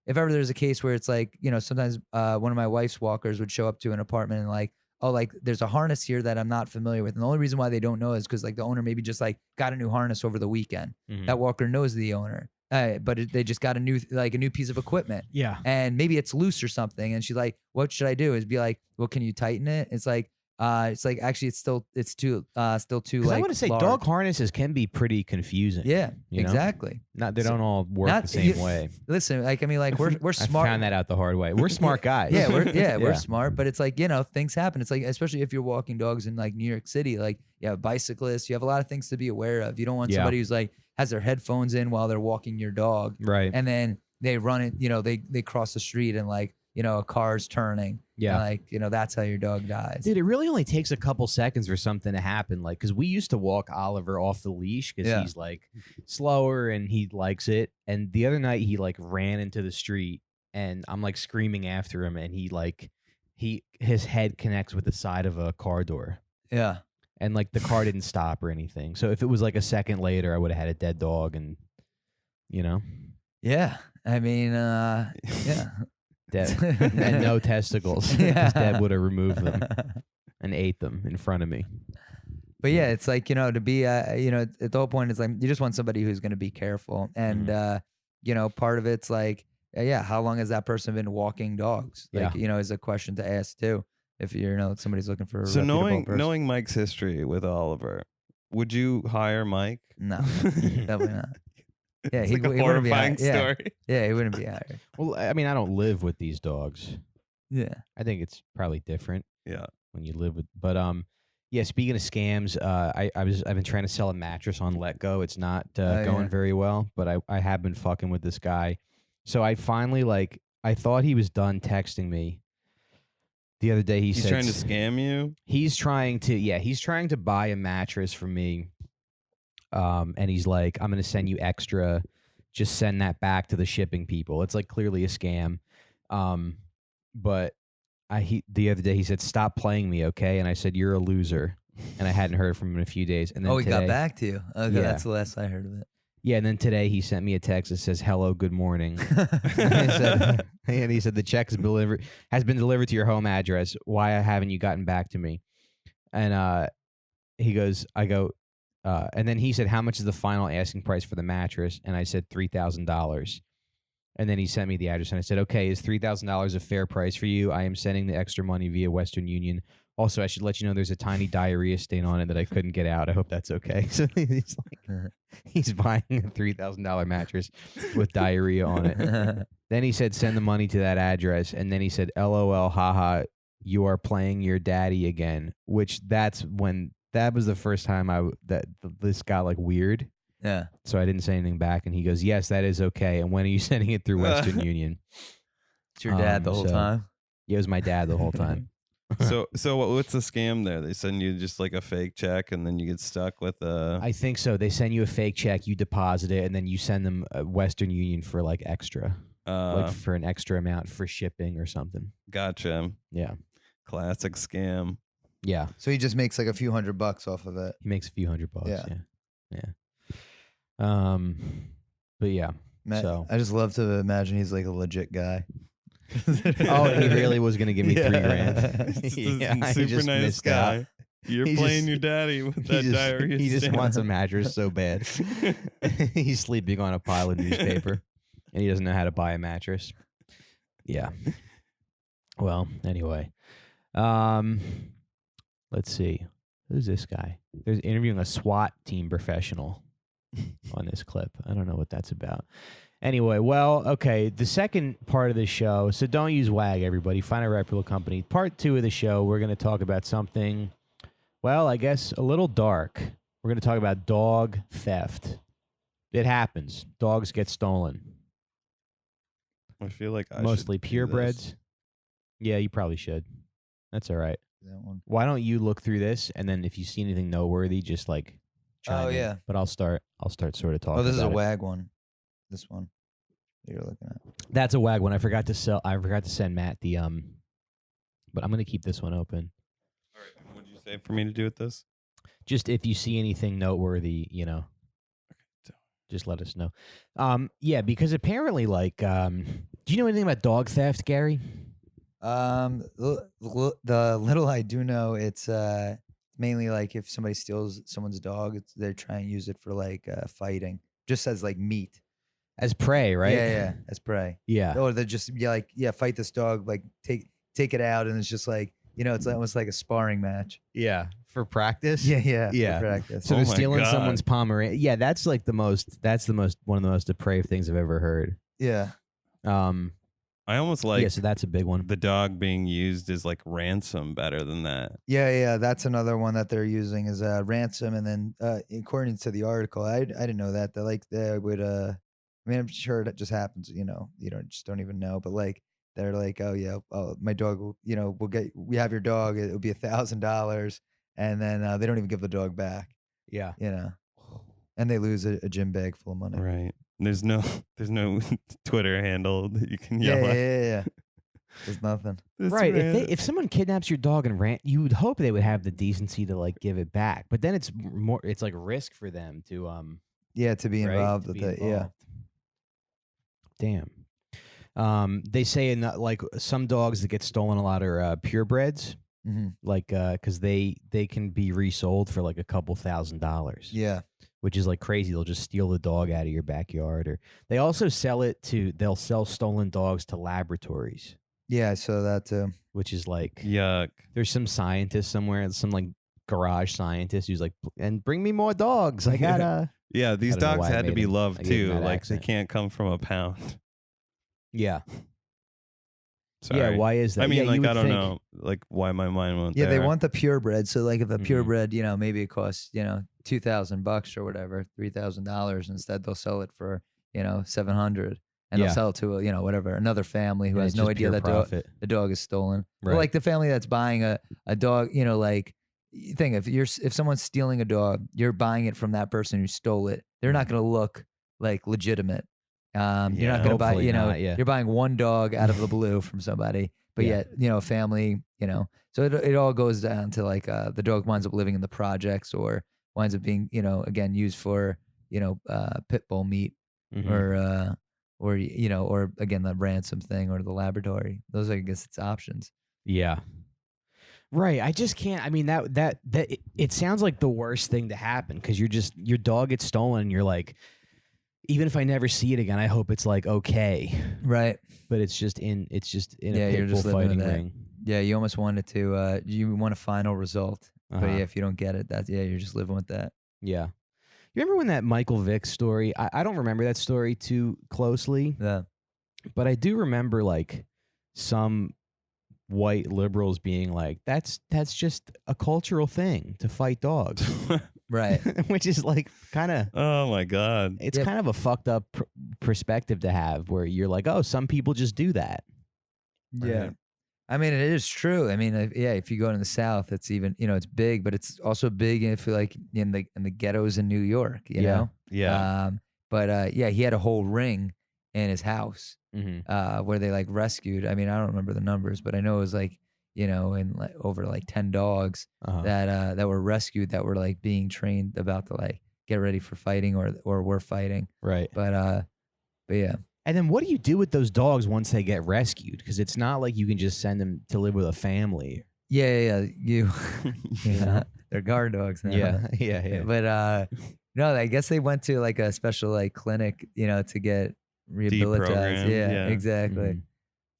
if ever there's a case where it's like, sometimes one of my wife's walkers would show up to an apartment and like, oh, like there's a harness here that I'm not familiar with. And the only reason why they don't know is because like the owner maybe just like got a new harness over the weekend. That walker knows the owner, but they just got a new piece of equipment. Yeah. And maybe it's loose or something. And she's like, what should I do? Is be like, well, can you tighten it? It's like actually it's too like I want to say large. dog harnesses can be pretty confusing. Yeah, you know? exactly. They don't all work the same way. Listen, like I mean, like we're smart. I found that out the hard way. We're smart guys. Yeah, we're smart, but it's like things happen. It's like especially if you're walking dogs in like New York City, like you have bicyclists, you have a lot of things to be aware of. You don't want somebody who's like has their headphones in while they're walking your dog, right? And then they run it. They cross the street and like a car's turning. Yeah. Like, that's how your dog dies. Dude, it really only takes a couple seconds for something to happen. Like, because we used to walk Oliver off the leash because he's like slower and he likes it. And the other night he like ran into the street and I'm like screaming after him and his head connects with the side of a car door. Yeah. And like the car didn't stop or anything. So if it was like a second later, I would have had a dead dog and, Yeah. I mean, yeah. Deb and no testicles. Yeah. Deb would have removed them and ate them in front of me. But yeah, it's like, to be, at the whole point is like, you just want somebody who's going to be careful. And, part of it's like, how long has that person been walking dogs? Like, is a question to ask too. If somebody's looking for a so reputable person. knowing Mike's history with Oliver, would you hire Mike? No, definitely not. Yeah, it's like a horrifying story. Yeah, he wouldn't be hired. Well, I mean, I don't live with these dogs. Yeah, I think it's probably different. Yeah, when you live with, but speaking of scams, I've been trying to sell a mattress on Let Go. It's not going very well, but I have been fucking with this guy. So I finally I thought he was done texting me. The other day he's trying to scam you. He's trying to buy a mattress for me. And he's like, I'm going to send you extra. Just send that back to the shipping people. It's like clearly a scam. But the other day he said, stop playing me. Okay. And I said, you're a loser. and I hadn't heard from him in a few days. And then He today, got back to you. Okay, Yeah. that's the last I heard of it. Yeah, and then today he sent me a text that says, "Hello, good morning." And he said the check has been delivered to your home address. Why haven't you gotten back to me? And he goes, and then he said, "How much is the final asking price for the mattress?" And I said $3,000. And then he sent me the address, and I said, "Okay, is $3,000 a fair price for you? I am sending the extra money via Western Union. Also, I should let you know there's a tiny diarrhea stain on it that I couldn't get out. I hope that's okay." So he's like, he's buying a $3,000 mattress with diarrhea on it. Then he said, "Send the money to that address." And then he said, "LOL, haha, you are playing your daddy again," which that was the first time this got like weird. Yeah. So I didn't say anything back, and he goes, "Yes, that is okay. And when are you sending it through Western Union?" It's your dad the whole time. Yeah, it was my dad the whole time. So what's the scam there? They send you just like a fake check, and then you get stuck with a. I think so. They send you a fake check, you deposit it, and then you send them a Western Union for like extra, like for an extra amount for shipping or something. Gotcha. Yeah. Classic scam. Yeah. So he just makes like a few $100 off of it. He makes a few $100. Yeah. Yeah. But yeah. So I just love to imagine he's like a legit guy. oh, he really was gonna give me $3,000. Just a I super just nice missed guy. out. You're He playing just- your daddy with that diarrhea. He just stain. wants a mattress so bad. He's sleeping on a pile of newspaper, and he doesn't know how to buy a mattress. Yeah. Well, anyway, let's see. Who's this guy? There's interviewing a SWAT team professional on this clip. I don't know what that's about. Anyway, well, okay. The second part of the show, so don't use WAG, everybody. Find a reputable company. Part 2 of the show, we're going to talk about something, well, I guess a little dark. We're going to talk about dog theft. It happens. Dogs get stolen. I feel like I Mostly should do this. purebreds. Yeah, you probably should. That's all right. That one. Why don't you look through this, and then if you see anything noteworthy, just like chime in. yeah. But I'll start sort of talking Oh, this is a about it. WAG one. This one that you're looking at. That's a WAG one. I forgot to send Matt the but I'm gonna keep this one open. All right. What did you say for me to do with this? Just if you see anything noteworthy, just let us know. Yeah, because apparently, like, do you know anything about dog theft, Gary? The little I do know, it's mainly like if somebody steals someone's dog, they try and use it for like fighting, just as like meat. As prey, right? Yeah, as prey. Yeah. Or they're just fight this dog, like take it out, and it's just like it's almost like a sparring match. Yeah. For practice? Yeah. Yeah. For practice. So Oh they're my stealing God. someone's Pomeranian. Yeah, that's like one of the most depraved things I've ever heard. Yeah. I almost like yeah, so that's a big one. the dog being used as like ransom better than that. Yeah. That's another one that they're using is ransom, and then according to the article, I didn't know that they would I mean, I'm sure that just happens. You just don't even know, but like they're like, oh yeah, my dog will, we have your dog. It'll be $1,000, and then they don't even give the dog back. Yeah. And they lose a gym bag full of money. Right. There's no Twitter handle that you can yell at. Yeah. There's nothing. This Right. man- If someone kidnaps your dog and you would hope they would have the decency to like give it back. But then it's like risk for them to To be right? involved To with be it. involved. Damn. They say in like some dogs that get stolen a lot are purebreds, Yeah. like because they can be resold for like a couple $1,000s. Yeah. Which is like crazy. They'll just steal the dog out of your backyard, or they also they'll sell stolen dogs to laboratories, Yeah. I saw that too. which is like Yuck. there's some scientist somewhere, some like garage scientist who's like, and bring me more dogs. I gotta. Yeah, these I don't know dogs why I had to made be him- loved I gave him too. that Like accent. they can't come from a pound. Yeah. Sorry. Yeah. Why is that? I mean, Yeah, you like would I don't think- know, like why my mind went Yeah, there. they want the purebred. So like if a Mhm. purebred, maybe it costs, $2,000 or whatever, $3,000. Instead, they'll sell it for, 700, and Yeah. they'll sell it to whatever another family who Yeah, has it's no just idea pure that profit. the dog is stolen. Or Right. like the family that's buying a dog, like you think if someone's stealing a dog, you're buying it from that person who stole it. They're not going to look like legitimate. You're Yeah, not going to buy, hopefully not, yeah. you're buying one dog out of the blue from somebody. but Yeah. yet, you know, family, you know, so it all goes down to like the dog winds up living in the projects or winds up being, you know, again used for, you know, pit bull meat Mhm. or you know, or again the ransom thing or the Labrador. Those are, I guess, its options. Yeah. Right. I just can't. I mean, it sounds like the worst thing to happen because your dog gets stolen and you're like, even if I never see it again, I hope it's like okay. Right. But it's just in a Yeah, you're pit bull just living with fighting that. ring. Yeah, you almost want it to. You want a final result, but Uh-huh. yeah, if you don't get it, that's you're just living with that. Yeah. You remember when that Michael Vick story? I don't remember that story too closely, Yeah. but I do remember like some white liberals being like, "That's just a cultural thing to fight dogs," Right. which is like kind of. Oh my God. It's Yep. kind of a fucked up perspective to have, where you're like, "Oh, some people just do that." Yeah. Right. I mean, it is true. I mean, yeah, if you go in the South, it's even, you know, it's big, but it's also big if you like in the ghettos in New York, you Yeah. know? Yeah. But yeah, he had a whole ring in his house Mm-hmm. where they like rescued. I mean, I don't remember the numbers, but I know it was like, you know, in like over like 10 dogs Uh-huh. that were rescued that were like being trained about to like get ready for fighting or were fighting. Right. But yeah. And then what do you do with those dogs once they get rescued? Because it's not like you can just send them to live with a family. Yeah. You, You know? they're guard dogs now. Yeah. But no, I guess they went to like a special like clinic, you know, to get rehabilitated. Deprogrammed, yeah. Exactly. Mhm.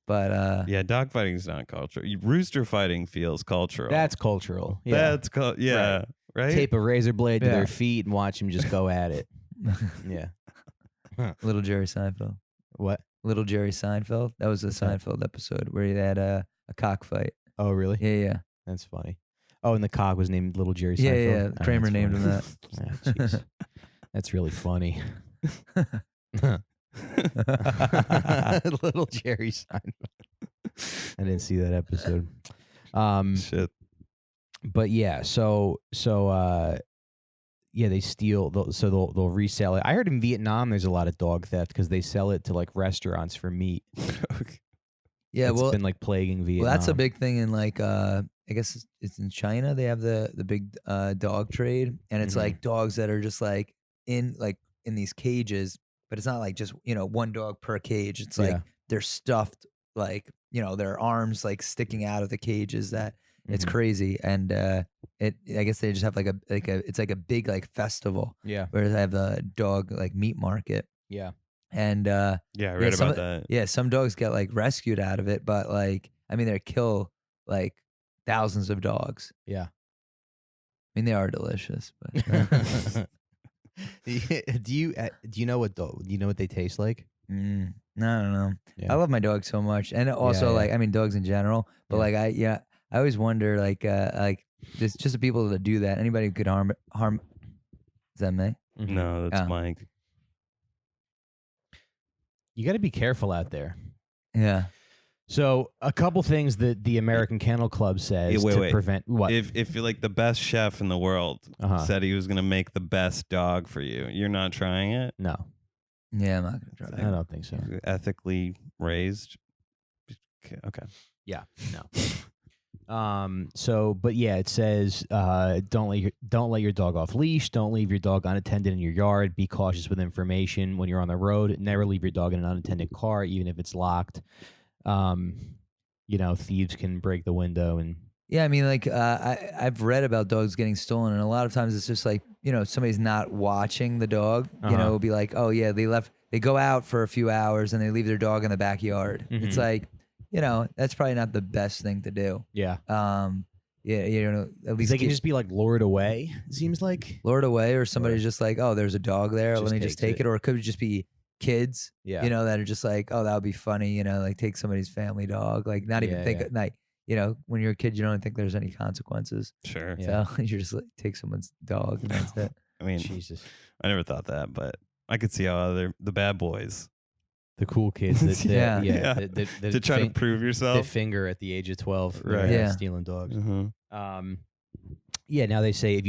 But Yeah, dog fighting is not cultural. Rooster fighting feels cultural. That's cultural. Yeah. That's yeah, right? Tape a razor blade to Yeah. their feet and watch them just go at it. Yeah. Little Jerry Seinfeld. What? Little Jerry Seinfeld. That was a What's that? Seinfeld episode where he had a cockfight. Oh, really? Yeah. That's funny. Oh, and the cock was named Little Jerry Yeah, Seinfeld. yeah. Oh, Kramer that's named him funny. that. Yeah, jeez. That's really funny. Little Jerry Seinfeld. I didn't see that episode. Shit. But yeah, yeah, they steal. They'll resell it. I heard in Vietnam there's a lot of dog theft because they sell it to like restaurants for meat. Yeah, It's well, been like plaguing Vietnam. well, that's a big thing in like I guess it's in China. They have the big dog trade, and it's Mhm. like dogs that are just like in these cages, but it's not like just, you know, one dog per cage. It's like Yeah. they're stuffed, like, you know, their arms like sticking out of the cages. That it's Mhm. crazy, and I guess they just have like a it's like a big like festival Yeah, where they have a dog like meat market, yeah. and Yeah, I read some about that. yeah, some dogs get like rescued out of it, but like, I mean, they kill like thousands of dogs. Yeah. I mean, they are delicious, but Do you know what they taste like? I don't know. Yeah. I love my dog so much, and also yeah. like, I mean, dogs in general, but Yeah. like I always wonder like just the people that do that. Anybody who could harm. Is that me? Mhm. No, that's Yeah. Mike. You got to be careful out there. Yeah. So a couple things that the American Kennel Club says wait, to wait. prevent what? If you're like the best chef in the world Uh-huh. said he was gonna make the best dog for you, you're not trying it. No, Yeah, I'm not gonna try I that. don't think so. Ethically raised. Okay. Yeah, no. So, but yeah, it says don't let your dog off leash. Don't leave your dog unattended in your yard. Be cautious with information when you're on the road. Never leave your dog in an unattended car, even if it's locked. You know, thieves can break the window and Yeah, I mean, like I've read about dogs getting stolen, and a lot of times it's just like, you know, somebody's not watching the dog. You know, Uh-huh. it'll be like, oh yeah, they go out for a few hours and they leave their dog in the backyard. It's Mhm. like, you know, that's probably not the best thing to do. yeah. Yeah, you know, at 'Cause least they can keep just be like lured away. It seems like. lured away, or somebody's just like, oh, there's a dog there, Just let me just takes take it. it. Or it could just be kids, Yeah. you know, that are just like, oh, that would be funny, you know, like take somebody's family dog, like not even Yeah, think yeah. like, you know, when you're a kid, you don't think there's any consequences. Sure. Yeah. So you just like take someone's dog and that's it. I mean, Jesus. I never thought that, but I could see how the bad boys The cool kids that Yeah. Yeah. that to try to prove that yourself. finger at the age of 12, Right. Yeah. stealing dogs. Mhm. Yeah. Now they say if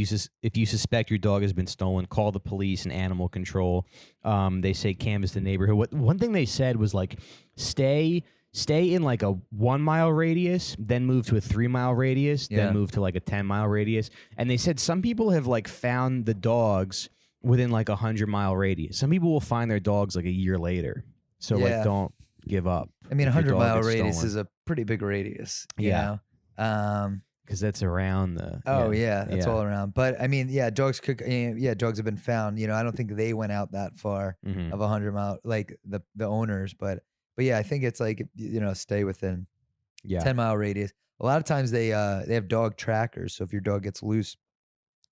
you suspect your dog has been stolen, call the police and animal control. They say canvass the neighborhood. One thing they said was like stay stay in like a 1 mile radius, then move to a 3 mile radius, Yeah. then move to like a 10 mile radius. And they said some people have like found the dogs within like a 100 mile radius. Some people will find their dogs like a year later. So Yeah. like, don't give up. I mean, if your 100 dog mile gets radius stolen. is a pretty big radius. You Yeah. know? Because that's around the. Oh yeah, that's yeah. all around. But I mean, yeah, dogs could. Yeah, dogs have been found. You know, I don't think they went out that far Mhm. of 100 mile, like the owners. But yeah, I think it's like, you know, stay within Yeah. 10 mile radius. A lot of times they have dog trackers. So if your dog gets loose,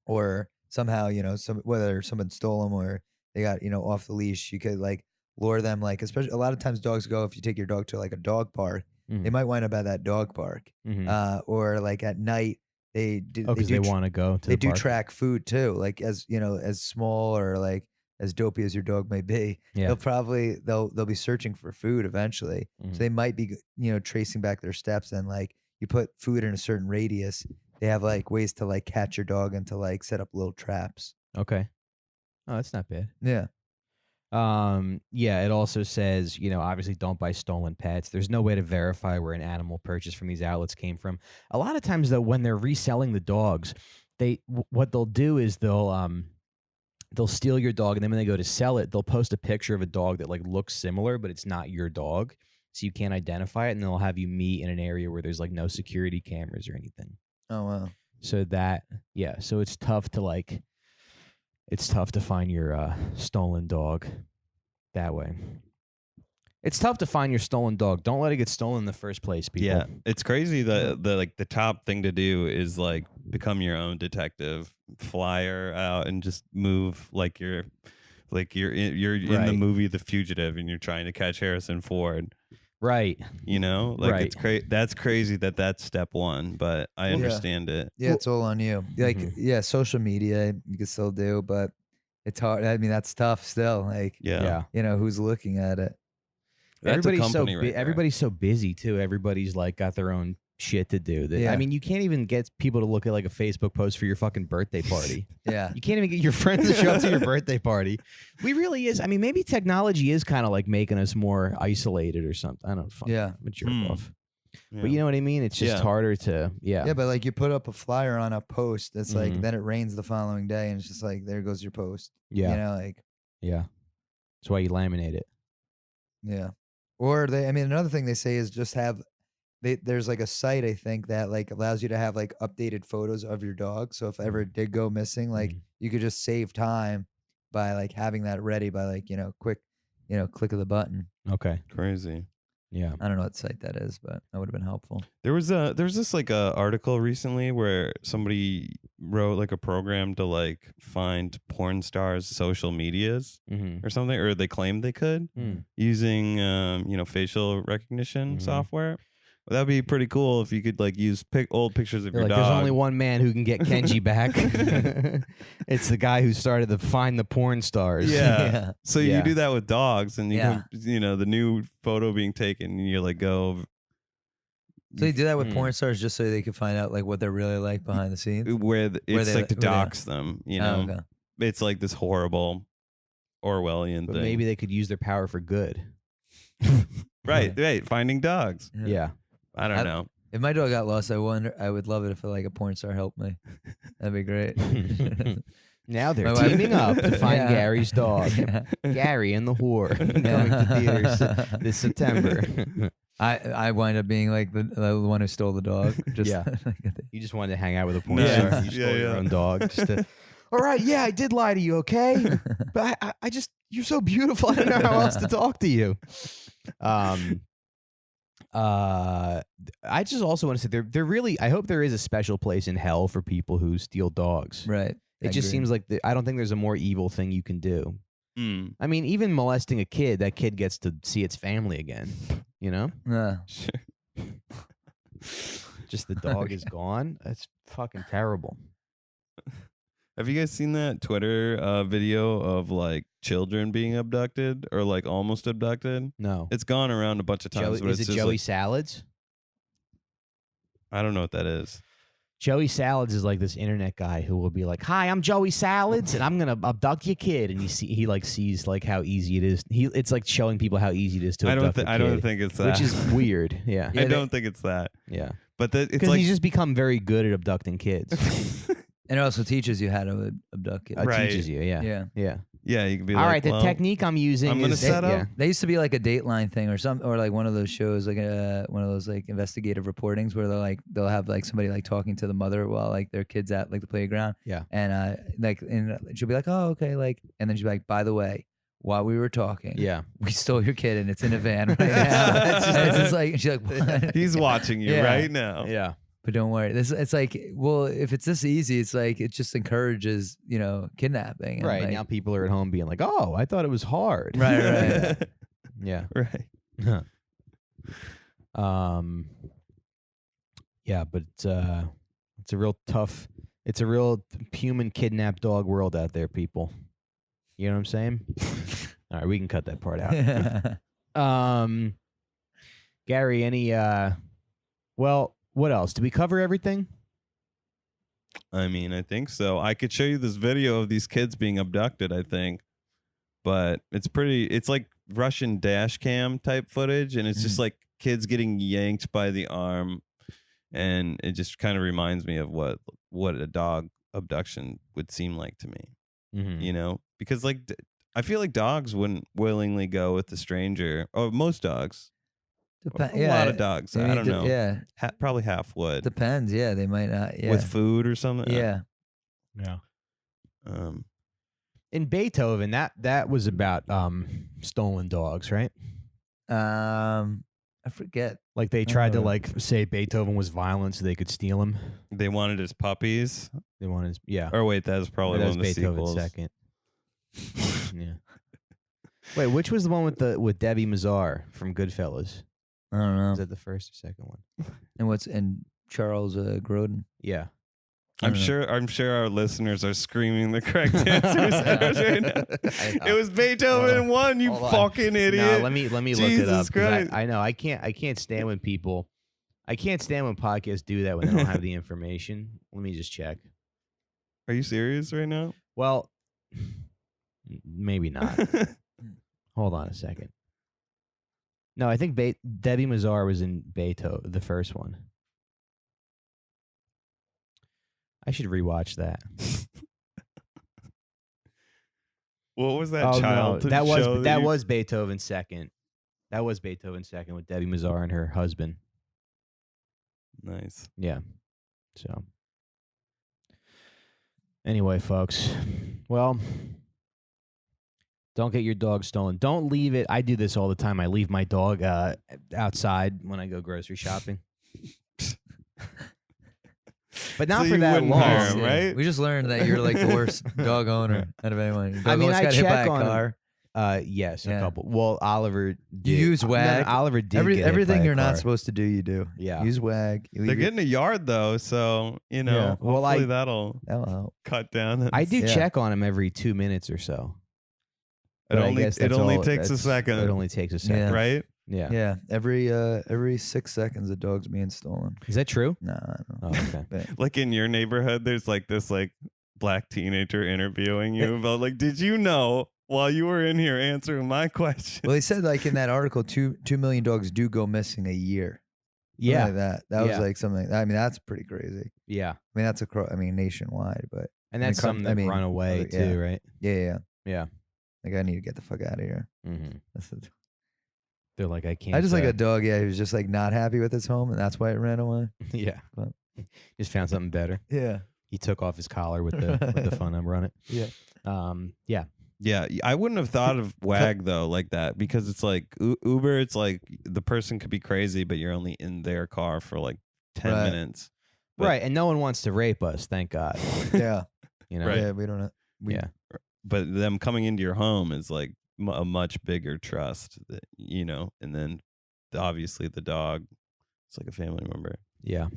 or somehow, you know, whether someone stole them or they got, you know, off the leash, you could like lure them. Like, especially a lot of times dogs go, if you take your dog to like a dog park, they Mhm. might wind up at that dog park. Mhm. Or like at night they do. Oh, because they want to go to They the do park. track food too, like as you know, as small or like as dopey as your dog may be. Yeah. They'll be searching for food eventually. Mhm. So they might be, you know, tracing back their steps, and like you put food in a certain radius, they have like ways to like catch your dog and to like set up little traps. Okay. Oh, that's not bad. Yeah. Yeah, it also says, you know, obviously don't buy stolen pets. There's no way to verify where an animal purchased from these outlets came from. A lot of times though, when they're reselling the dogs, what they'll do is they'll steal your dog, and then when they go to sell it, they'll post a picture of a dog that like looks similar, but it's not your dog. So you can't identify it, and they'll have you meet in an area where there's like no security cameras or anything. Oh wow. So so it's tough to find your stolen dog that way. It's tough to find your stolen dog. Don't let it get stolen in the first place, people. Yeah, it's crazy that the top thing to do is like become your own detective, flyer out and just move like you're in the Right. movie The Fugitive and you're trying to catch Harrison Ford. Right. You know, like it's Right. that's crazy that's step one, but I Yeah. understand it. Yeah, it's all on you. Like, Mhm. yeah, social media you can still do, but it's hard. I mean, that's tough still. Like, Yeah, you know, who's looking at it? that's a Everybody's company right there. everybody's so busy too. Everybody's like got their own shit to do. That Yeah. I mean, you can't even get people to look at like a Facebook post for your fucking birthday party. Yeah. You can't even get your friends to show up to your birthday party. We really is. I mean, maybe technology is kind of like making us more isolated or something. I don't know. Fuck, Yeah. I'm a jerk Hmm. off. Yeah. But you know what I mean? It's just Yeah. harder to, Yeah, but like you put up a flyer on a post that's like, Mhm. then it rains the following day, and it's just like, there goes your post. Yeah. You know, like, Yeah. That's why you laminate it. yeah. Or I mean, another thing they say is just have, there's like a site, I think, that like allows you to have like updated photos of your dog. So if ever it did go missing, like Mhm. you could just save time by like having that ready by like, you know, quick, you know, click of the button. Okay. Crazy. Yeah. I don't know what site that is, but that would have been helpful. There was this like a article recently where somebody wrote like a program to like find porn stars' social medias Mm-hmm. or something, or they claimed they could using facial recognition Mhm. software. Well, that'd be pretty cool if you could like use old pictures of your Like, dog. there's only one man who can get Kenji back. It's the guy who started to find the porn stars. Yeah. So Yeah. you do that with dogs, and you Yeah. can, the new photo being taken, and you like go So you do that with Hmm. porn stars just so they can find out like what they're really like behind the scenes. where it's like to where they- dox them. You know, Oh, okay. it's like this horrible Orwellian But thing. maybe they could use their power for good. right, finding dogs. Yeah. I don't know. If my dog got lost, I would love it if like a porn star helped me. That'd be great. Now they're My wife- teaming up to find Yeah. Gary's dog. Yeah. Gary and the Whore coming to theaters this September. I wind up being like the one who stole the dog. Just Yeah. You just wanted to hang out with a porn Nice. star. You stole your Yeah. own dog. Just to, all right, yeah, I did lie to you, okay? But I just, you're so beautiful. I don't know how else to talk to you. I just also want to say there really, I hope there is a special place in hell for people who steal dogs. Right. It just seems like I don't think there's a more evil thing you can do. Mm. I mean, even molesting a kid, that kid gets to see its family again. You know, just the dog is gone. That's fucking terrible. Have you guys seen that Twitter video of like children being abducted or like almost abducted? No, It's gone around a bunch of times. Joey, but is it's it just Joey like, Salads? I don't know what that is. Joey Salads is like this internet guy who will be like, "Hi, I'm Joey Salads, and I'm gonna abduct your kid." And he like sees like how easy it is. It's like showing people how easy it is to abduct a kid, I don't think it's that. which is weird. Yeah, I don't think it's that. yeah. But it's Because like he's just become very good at abducting kids. And it also teaches you how to abduct kids. It Right. teaches you. Yeah, Yeah. yeah. yeah, you can be All like, right, the well, technique I'm using I'm gonna is set up. Yeah. They used to be like a Dateline thing or like one of those shows, like one of those like investigative reportings where they'll have like somebody like talking to the mother while like their kids at like the playground. Yeah. And and she'll be like, "Oh, okay," like, and then she'll be like, "By the way, while we were talking, Yeah. we stole your kid and it's in a van right now." It's just like, and she's like, "What?" He's watching you Yeah. right now. Yeah. But don't worry. It's like, well, if it's this easy, it's like it just encourages, kidnapping. And Right. like- Now people are at home being like, "Oh, I thought it was hard." Right. Yeah. Right. Yeah, but it's a real tough. It's a real human kidnap dog world out there, people. You know what I'm saying? All right, we can cut that part out. Gary, any well, what else? Did we cover everything? I mean, I think so. I could show you this video of these kids being abducted, I think. But it's like Russian dash cam type footage, and it's just like kids getting yanked by the arm, and it just kind of reminds me of what a dog abduction would seem like to me. Mm-hmm. Because like I feel like dogs wouldn't willingly go with the stranger, or most dogs. A lot of dogs. I don't know. Yeah. Probably half would. Depends. Yeah. They might not. Yeah. With food or something. Yeah. Yeah. Um, In Beethoven, that was about stolen dogs, right? I forget. Like they tried to like say Beethoven was violent so they could steal him. they wanted his puppies. They wanted his, yeah. Or wait, that was probably that one was of the Beethoven's sequels. second. Yeah. Wait, which was the one with Debbie Mazar from Goodfellas? I don't know. Was that the first or second one? And Charles Grodin. Yeah. I'm sure our listeners are screaming the correct answers right now. I know. It was Beethoven 1, you Hold on. fucking idiot. No, let me look it Jesus up. 'Cause Christ. I know I can't stand when people. I can't stand when podcasts do that when they don't have the information. Let me just check. Are you serious right now? Well, maybe not. Hold on a second. No, I think Debbie Mazar was in Beethoven, the first one. I should rewatch that. What was that Oh, child? no, to show that you- was Beethoven's second. That was Beethoven's second with Debbie Mazar and her husband. Nice. Yeah. So anyway, folks. Well, don't get your dog stolen. Don't leave it. I do this all the time. I leave my dog outside when I go grocery shopping. But not So for you that wouldn't long. hire him, right? We just learned that you're like the worst dog owner out of anyone. Your dog I mean, almost I got hit by check a on him. car. Yes, a Yeah. couple. Well, Oliver did. use No, WAG. Oliver did get hit Everything by a you're not car. supposed to do, you do. Yeah. Use WAG. You They're leave getting a yard though, so Yeah. Well, hopefully that'll that'll help. cut down. I do Yeah. check on him every 2 minutes or so. It But I only guess it that's only all- takes a that's- second, It only takes a second. Yeah. right? Yeah. Yeah, every 6 seconds a dog's being stolen. Is that true? No, I don't know. Oh, okay. But Like in your neighborhood, there's like this like black teenager interviewing you about like, did you know while you were in here answering my question? well, they said like in that article, 2 million dogs do go missing a year. Something Yeah. like that. That was Yeah. like something. I mean, that's pretty crazy. Yeah. I mean, that's nationwide, but And that's something that run away other- too, yeah. right? yeah. Yeah. Like I need to get the fuck out of here. Mm-hmm. That's it. They're like, I can't. I just like a dog. Yeah, who's just like not happy with his home, and that's why it ran away. Yeah. But- Just found something better. Yeah. He took off his collar with the phone number on it. Yeah. Yeah. Yeah, I wouldn't have thought of WAG though like that because it's like Uber. It's like the person could be crazy, but you're only in their car for like 10 Right. minutes. But- Right. And no one wants to rape us, thank God. Yeah. You know? Right. Yeah. We don't know. Yeah. But them coming into your home is like a much bigger trust, that, and then obviously the dog, it's like a family member. Yeah.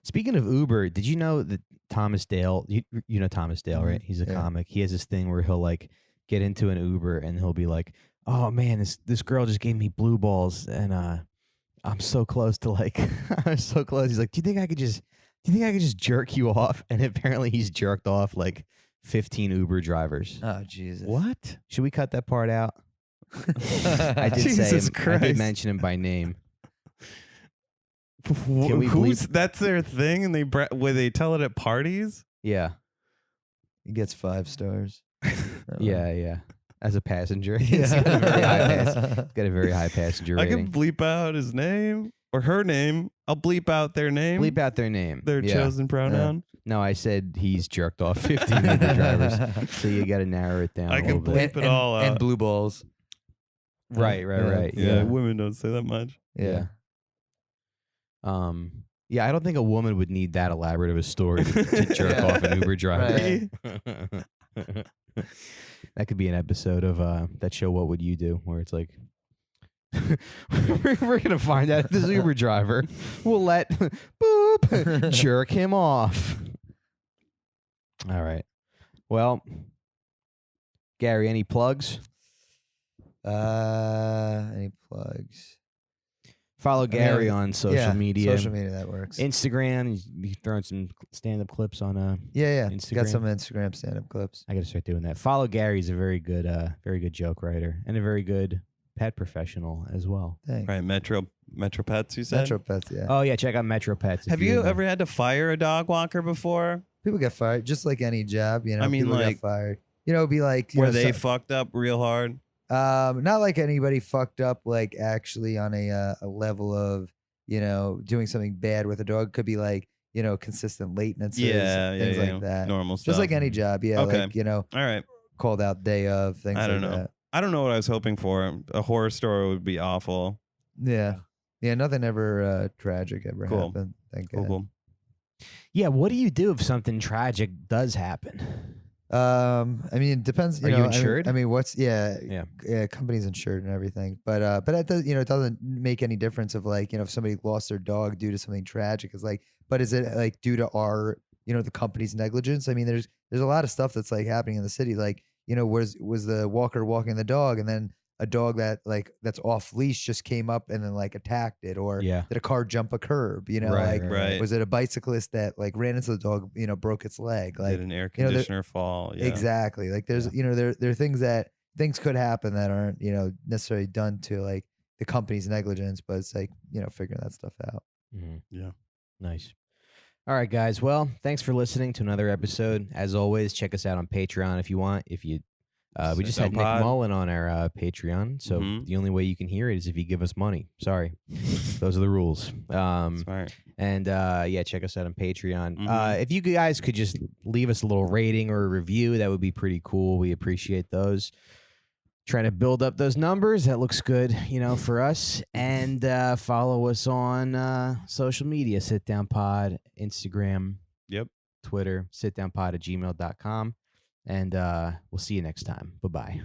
Speaking of Uber, did you know that Thomas Dale, you know Thomas Dale, Mhm. right? He's a Yeah. comic. He has this thing where he'll like get into an Uber and he'll be like, "Oh man, this girl just gave me blue balls and I'm so close to like I'm so close." He's like, "Do you think I could just Do you think I could just jerk you off? And apparently he's jerked off like 15 Uber drivers. Oh Jesus. What? Should we cut that part out? I did Jesus say him, I Christ. did mention him by name. Can we Who's that's their thing, and where they tell it at parties? Yeah. He gets 5 stars. Yeah. As a passenger. He's got a very high passenger I rating. can bleep out his name or her name. I'll bleep out their name. Bleep out their name. Their Yeah. chosen pronoun. No, I said he's jerked off 15 Uber drivers. So you got to narrow it down I a can little bit. bleep it all out. And blue balls. Right. Yeah, women don't say that much. Yeah. Yeah, I don't think a woman would need that elaborate of a story to jerk off an Uber driver. That could be an episode of that show What Would You Do, where it's like we're gonna find out if this Uber driver will let boop jerk him off. All right. Well, Gary, any plugs? Any plugs? Follow Gary on social media. Social media, that works. Instagram, you throwing some stand-up clips on Yeah. Instagram. Got some Instagram stand-up clips. I got to start doing that. Follow Gary. He's a very good joke writer and a very good pet professional as well. Thanks. Right, Metro Pets. You said. Metro Pets, yeah. Oh yeah, check out Metro Pets. if Have you're you in the- ever had to fire a dog walker before? People get fired, just like any job. You know, I mean, people like- get fired. You know, it'd be like Where they fucked up real hard? not like anybody fucked up, like actually on a level of doing something bad with a dog. Could be like consistent latencies, things like that. Normal stuff. Just like any job, yeah. Okay. Like All right. called out day of things. I don't like know. That. I don't know what I was hoping for. A horror story would be awful. Yeah, nothing ever tragic ever Cool. happened. Thank Cool, God. cool. Yeah, what do you do if something tragic does happen? I mean, it depends. Are you I mean- insured? I mean, what's Yeah. company's insured and everything, but that does it doesn't make any difference of like if somebody lost their dog due to something tragic. It's like, but is it like due to our the company's negligence? I mean, there's a lot of stuff that's like happening in the city. Like was the walker walking the dog and then a dog that's off leash just came up and then like attacked it, or Yeah. did a car jump a curb? Right, right. Was it a bicyclist that like ran into the dog? Broke its leg. Like Did an air there- conditioner fall? Yeah. exactly. Like there's there are things could happen that aren't necessarily done to like the company's negligence, but it's like figuring that stuff out. Mhm. Yeah. Nice. All right, guys. Well, thanks for listening to another episode. As always, check us out on Patreon if you want. We just had Nick Pod. Mullen on our Patreon, so Mhm. the only way you can hear it is if you give us money. Sorry, those are the rules. Smart. And check us out on Patreon. Mhm. If you guys could just leave us a little rating or a review, that would be pretty cool. We appreciate those. Trying to build up those numbers. That looks good, for us. And follow us on social media, Sit Down Pod, Instagram, Yep. Twitter, sitdownpod@gmail.com. And we'll see you next time. Bye-bye.